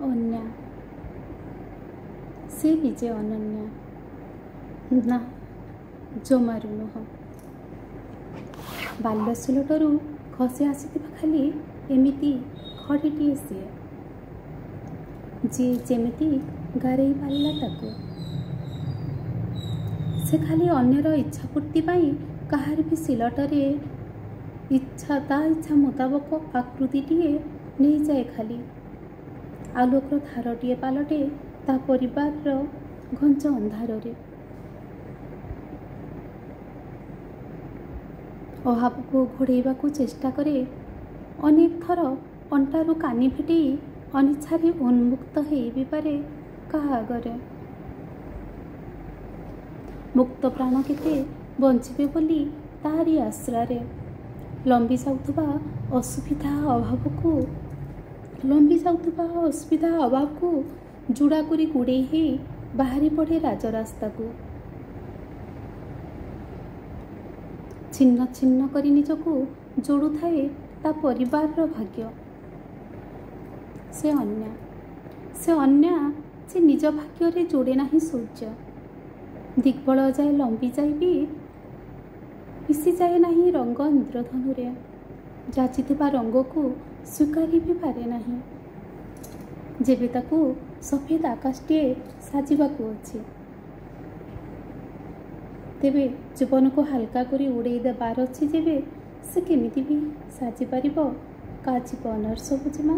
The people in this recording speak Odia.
ଅନ୍ୟା ସେ ନିଜେ ଅନନ୍ୟା ନା ଜମାରୁ ନୁହଁ। ବାଲ୍ୟସୁଲଟରୁ ଖସି ଆସିଥିବା ଖାଲି ଏମିତି ଖଡ଼ିଟିଏ ସିଏ, ଯିଏ ଯେମିତି ଗାରେଇ ପାରିଲା ତାକୁ। ସେ ଖାଲି ଅନ୍ୟର ଇଚ୍ଛା ପୂର୍ତ୍ତି ପାଇଁ କାହାର ବି ସିଲଟରେ ତା ଇଚ୍ଛା ମୁତାବକ ଆକୃତିଟିଏ ନେଇଯାଏ। ଖାଲି ଆଲୋକର ଧାରଟିଏ ପାଲଟେ ତା ପରିବାରର ଘଞ୍ଚ ଅନ୍ଧାରରେ। ଅଭାବକୁ ଘୋଡ଼େଇବାକୁ ଚେଷ୍ଟା କରେ ଅନେକ ଥର, ଅଣ୍ଟାରୁ କାନି ଫିଟେଇ ଅନିଚ୍ଛାରେ ଉନ୍ମୁକ୍ତ ହେଇ ବି ପାରେ କାହା ଆଗରେ। ମୁକ୍ତ ପ୍ରାଣ କେତେ ବଞ୍ଚିବେ ବୋଲି ତାରି ଆଶ୍ରାରେ ଲମ୍ବି ଯାଉଥିବା ଅସୁବିଧା ଅଭାବକୁ ଜୁଡ଼ା କରି ଗୁଡ଼େଇ ହେଇ ବାହାରି ପଡ଼େ ରାଜରାସ୍ତାକୁ। ଛିନ୍ନ ଛିନ୍ନ କରି ନିଜକୁ ଯୋଡ଼ୁଥାଏ ତା ପରିବାରର ଭାଗ୍ୟ। ସେ ଅନ୍ୟା ଯେ ନିଜ ଭାଗ୍ୟରେ ଯୋଡ଼େ ନାହିଁ ସୂର୍ଯ୍ୟ। ଦିଗ୍ବଳ ଯାଏ ଲମ୍ବି ଯାଇ ବି ମିଶିଯାଏ ନାହିଁ ରଙ୍ଗ ଇନ୍ଦ୍ରଧନୁରେ। ଯାଚିଥିବା ରଙ୍ଗକୁ ସ୍ୱୀକାରି ବି ପାରେ ନାହିଁ, ଯେବେ ତାକୁ ସଫେଦ ଆକାଶଟିଏ ସାଜିବାକୁ ଅଛି। ତେବେ ଜୀବନକୁ ହାଲକା କରି ଉଡ଼େଇ ଦେବାର ଅଛି ଯେବେ, ସେ କେମିତି ବି ସାଜିପାରିବ କା ଜୀବନର ସବୁଜିମା।